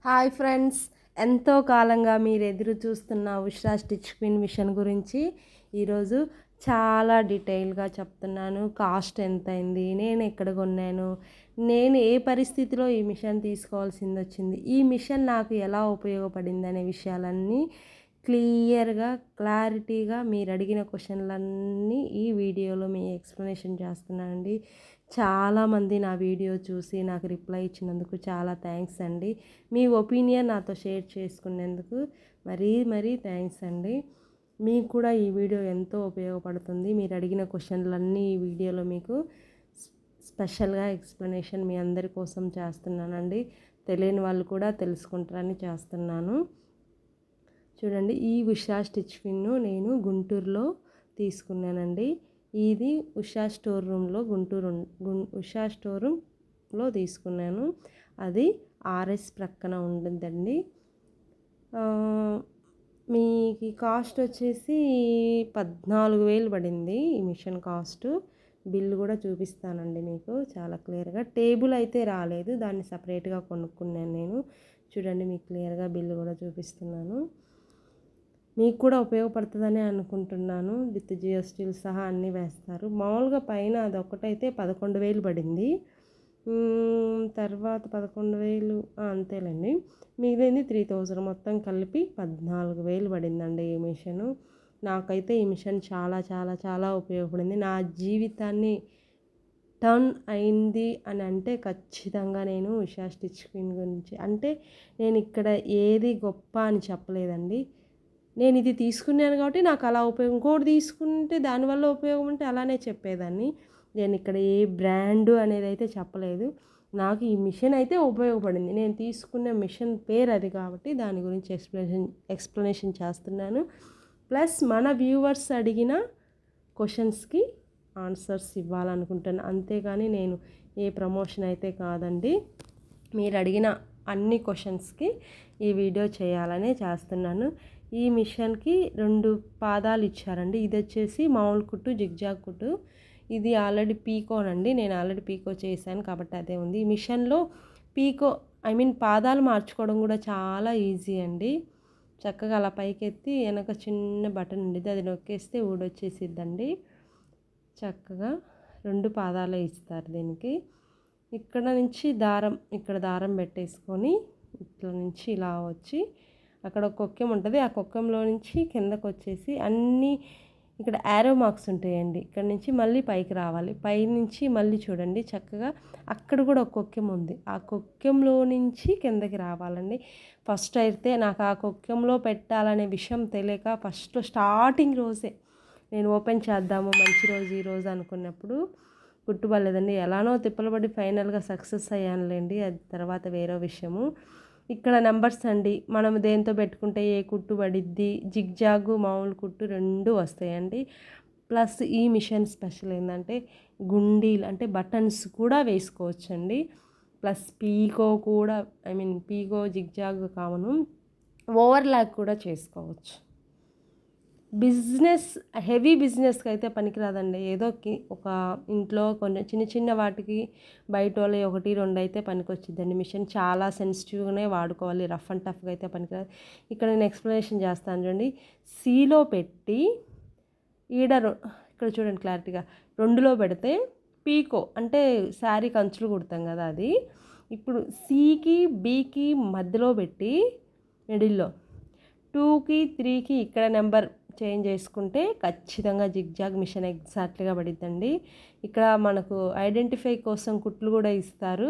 Hi friends, ఎంతో కాలంగా మీరు ఎదురు చూస్తున్న ఉషా స్టిచ్ క్వీన్ మిషన్ గురించి ఈరోజు చాలా డీటెయిల్గా చెప్తున్నాను. కాస్ట్ ఎంత అయింది, నేను ఎక్కడ కొన్నాను, నేను ఏ పరిస్థితిలో ఈ మిషన్ తీసుకోవాల్సింది వచ్చింది, ఈ మిషన్ నాకు ఎలా ఉపయోగపడింది అనే విషయాలన్నీ క్లియర్గా క్లారిటీగా మీరు అడిగిన క్వశ్చన్లన్నీ ఈ వీడియోలో మీ ఎక్స్ప్లెనేషన్ చేస్తున్నానండి. చాలామంది నా వీడియో చూసి నాకు రిప్లై ఇచ్చినందుకు చాలా థ్యాంక్స్ అండి. మీ ఒపీనియన్ నాతో షేర్ చేసుకునేందుకు మరీ థ్యాంక్స్ అండి. మీకు కూడా ఈ వీడియో ఎంతో ఉపయోగపడుతుంది. మీరు అడిగిన క్వశ్చన్లన్నీ ఈ వీడియోలో మీకు స్పెషల్గా ఎక్స్ప్లెనేషన్ మీ అందరి కోసం చేస్తున్నానండి. తెలియని వాళ్ళు కూడా తెలుసుకుంటారని చేస్తున్నాను. చూడండి, ఈ ఉషా స్టిచ్ పిన్ను నేను గుంటూరులో తీసుకున్నానండి. ఇది ఉషా స్టోర్ రూమ్లో ఉషా స్టోర్ రూమ్లో తీసుకున్నాను. అది ఆర్ఎస్ ప్రక్కన ఉంటుందండి. మీకు కాస్ట్ వచ్చేసి 14,000 పడింది ఈ మిషన్ కాస్ట్. బిల్లు కూడా చూపిస్తానండి మీకు చాలా క్లియర్గా. టేబుల్ అయితే రాలేదు, దాన్ని సపరేట్గా కొనుక్కున్నాను నేను. చూడండి, మీకు క్లియర్గా బిల్లు కూడా చూపిస్తున్నాను. మీకు కూడా ఉపయోగపడుతుందని అనుకుంటున్నాను. విత్ జిఎస్టీలు సహా అన్నీ వేస్తారు. మామూలుగా పైన అది ఒకటైతే 11,000 పడింది. తర్వాత 11,000 అంతేలేండి. మిగిలింది 3,000, మొత్తం కలిపి 14,000 పడిందండి ఈ మిషను. నాకైతే ఈ మిషన్ చాలా చాలా చాలా ఉపయోగపడింది. నా జీవితాన్ని టర్న్ అయింది అని అంటే ఖచ్చితంగా నేను ఉషా స్టిచ్ క్వీన్ గురించి అంటే నేను ఇక్కడ ఏది గొప్ప అని చెప్పలేదండి. నేను ఇది తీసుకున్నాను కాబట్టి నాకు అలా ఉపయోగం, ఇంకోటి తీసుకుంటే దానివల్ల ఉపయోగం ఉంటే అలానే చెప్పేదాన్ని. నేను ఇక్కడ ఏ బ్రాండు అనేది అయితే చెప్పలేదు. నాకు ఈ మిషన్ అయితే ఉపయోగపడింది. నేను తీసుకున్న మిషన్ పేరు అది కాబట్టి దాని గురించి ఎక్స్ప్లెనేషన్ చేస్తున్నాను. ప్లస్ మన వ్యూవర్స్ అడిగిన క్వశ్చన్స్కి ఆన్సర్స్ ఇవ్వాలనుకుంటాను. అంతేగాని నేను ఏ ప్రమోషన్ అయితే కాదండి. మీరు అడిగిన అన్ని క్వశ్చన్స్కి ఈ వీడియో చేయాలనే చేస్తున్నాను. ఈ మిషన్కి 2 పాదాలు ఇచ్చారండి. ఇది వచ్చేసి మామూలు కుట్టు, జిగ్జాగ్ కుట్టు. ఇది ఆల్రెడీ పీకోనండి. నేను ఆల్రెడీ పీకో చేశాను కాబట్టి అదే ఉంది. ఈ మిషన్లో పీకో పాదాలు మార్చుకోవడం కూడా చాలా ఈజీ అండి. చక్కగా అలా పైకెత్తి వెనక చిన్న బటన్ ఉండేది, అది నొక్కేస్తే ఊడొచ్చేసిద్దండి. చక్కగా 2 పాదాలే ఇస్తారు దీనికి. ఇక్కడ నుంచి ఇక్కడ దారం పెట్టేసుకొని ఇట్లా నుంచి ఇలా వచ్చి అక్కడ ఒక కొక్కెం ఉంటుంది. ఆ కొక్కెంలో నుంచి కిందకు వచ్చేసి అన్నీ ఇక్కడ యారో మార్క్స్ ఉంటాయండి. ఇక్కడ నుంచి మళ్ళీ పైకి రావాలి. పై నుంచి మళ్ళీ చూడండి చక్కగా అక్కడ కూడా ఒక కొక్కెం ఉంది. ఆ కొక్కెంలో నుంచి కిందకి రావాలండి. ఫస్ట్ అయితే నాకు ఆ కొక్కెంలో పెట్టాలనే విషయం తెలియక ఫస్ట్ స్టార్టింగ్ రోజే నేను ఓపెన్ చేద్దాము మంచి రోజు ఈరోజు అనుకున్నప్పుడు కుట్టుబడలేదండి. ఎలానో తిప్పలబడి ఫైనల్గా సక్సెస్ అయ్యానులేండి, అది తర్వాత వేరే విషయము. ఇక్కడ నెంబర్స్ అండి, మనం దేంతో పెట్టుకుంటే ఏ కుట్టు పడిద్ది, జిగ్జాగు మామూలు కుట్టు 2 వస్తాయండి. ప్లస్ ఈ మిషన్ స్పెషల్ ఏంటంటే గుండీలు అంటే బటన్స్ కూడా వేసుకోవచ్చండి. ప్లస్ పీకో కూడా పీకో జిగ్జాగ్ కామను ఓవర్లాక్ కూడా చేసుకోవచ్చు. హెవీ బిజినెస్కి అయితే పనికిరాదండి. ఏదో ఒక ఇంట్లో కొన్ని చిన్న చిన్న వాటికి బయట వాళ్ళే 1, 2 అయితే పనికొచ్చిద్దండి. మిషన్ చాలా సెన్సిటివ్గానే వాడుకోవాలి. రఫ్ అండ్ టఫ్గా అయితే పనికిరాదు. ఇక్కడ నేను ఎక్స్ప్లెనేషన్ చేస్తాను చూడండి. సీలో పెట్టి ఇక్కడ చూడండి క్లారిటీగా 2లో పెడితే పీకో అంటే శారీ కంచులు కుడతాం కదా అది. ఇప్పుడు సికి బికి మధ్యలో పెట్టి మిడిల్లో 2కి 3కి ఇక్కడ నెంబర్ చేంజ్ చేసుకుంటే ఖచ్చితంగా జిగ్జాగ్ మిషన్ ఎగ్జాక్ట్గా పడిద్దండి. ఇక్కడ మనకు ఐడెంటిఫై కోసం కుట్లు కూడా ఇస్తారు.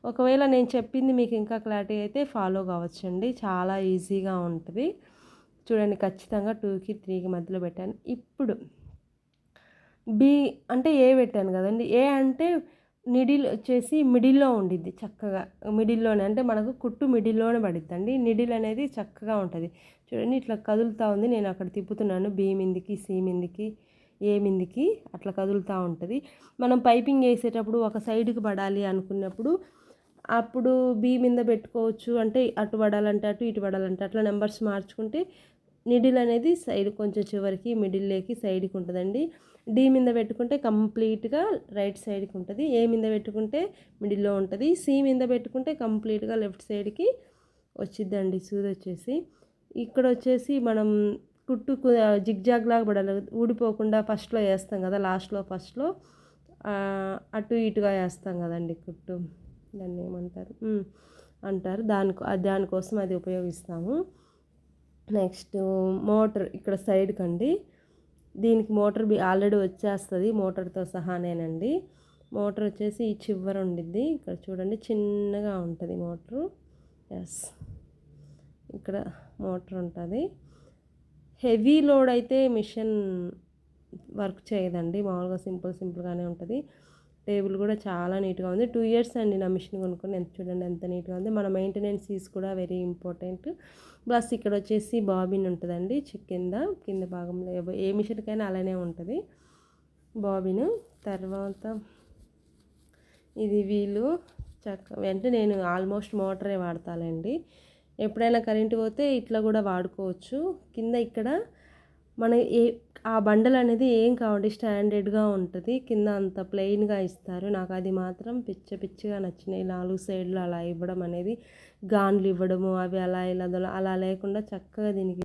ఒకవేళ నేను చెప్పింది మీకు ఇంకా క్లారిటీ అయితే ఫాలో కావచ్చండి. చాలా ఈజీగా ఉంటుంది. చూడండి, ఖచ్చితంగా 2కి 3కి మధ్యలో పెట్టాను. ఇప్పుడు బి అంటే ఏ పెట్టాను కదండి. ఏ అంటే నిడిల్ వచ్చేసి మిడిల్లో ఉండిద్ది. చక్కగా మిడిల్లోనే అంటే మనకు కుట్టు మిడిల్లోనే పడిద్దండి. నిడిల్ అనేది చక్కగా ఉంటుంది. చూడండి, ఇట్లా కదులుతూ ఉంది. నేను అక్కడ తిప్పుతున్నాను. బి మీదికి, సి మీదికి, ఏ మీదికి అట్లా కదులుతూ ఉంటుంది. మనం పైపింగ్ వేసేటప్పుడు ఒక సైడ్కి పడాలి అనుకున్నప్పుడు అప్పుడు బి మీద పెట్టుకోవచ్చు. అంటే అటు పడాలంటే అటు, ఇటు పడాలంటే అట్లా నెంబర్స్ మార్చుకుంటే నిడిల్ అనేది సైడ్ కొంచెం చివరికి మిడిల్లోకి సైడ్కి ఉంటుందండి. డి మీద పెట్టుకుంటే కంప్లీట్గా రైట్ సైడ్కి ఉంటుంది. ఏ మీద పెట్టుకుంటే మిడిల్లో ఉంటుంది. సి మీద పెట్టుకుంటే కంప్లీట్గా లెఫ్ట్ సైడ్కి వచ్చిద్దండి సూది వచ్చేసి. ఇక్కడ వచ్చేసి మనం కుట్టు జిగ్జాగ్ లాగా పడాలి, ఊడిపోకుండా ఫస్ట్‌లో ఏస్తాం కదా! లాస్ట్‌లో ఫస్ట్‌లో అటు ఇటుగా ఏస్తాం కదండీ కుట్టు. దాన్నేమంటారు? అంటారు. దానికోసం అది ఉపయోగిస్తాము. నెక్స్ట్ మోటర్ ఇక్కడ సైడ్‌కండి. దీనికి మోటార్ ఆల్రెడీ వచ్చేస్తది మోటార్‌తో సహానేనండి. మోటార్ వచ్చేసి ఈ చివర ఉండిద్ది. ఇక్కడ చూడండి చిన్నగా ఉంటది మోటరు. యెస్. ఇక్కడ మోటర్ ఉంటది. హెవీ లోడ్ అయితే మిషన్ వర్క్ చేయదండి. మామూలుగా సింపుల్‌గానే ఉంటది. టేబుల్ కూడా చాలా నీట్‌గా ఉంది. 2 ఇయర్స్ అండి నా మిషన్ కొనుక్కొని. చూడండి ఎంత నీట్‌గా ఉంది. మన మెయింటెనెన్స్ ఫీస్ కూడా వెరీ ఇంపార్టెంట్. ప్లస్ ఇక్కడ వచ్చేసి బాబిన్ ఉంటదండి. కింద భాగంలో ఏ మిషన్‌కైనా అలానే ఉంటది బాబిను. తర్వాత ఇది వీలు అంటే నేను ఆల్మోస్ట్ మోటరే వాడతానండి. ఎప్పుడైనా కరెంటు పోతే ఇట్లా కూడా వాడుకోవచ్చు. కింద ఇక్కడ మన ఆ బండల్ అనేది ఏం కావండి, స్టాండర్డ్‌గా ఉంటది. కింద అంత ప్లెయిన్‌గా ఇస్తారు. నాకు అది మాత్రం పిచ్చిగా నచ్చినాయి. 4 సైడ్‌లు అలా ఇవ్వడం అనేది, గాన్లు ఇవ్వడము అవి అలా ఇలా అలా లేకుండా చక్కగా దీనికి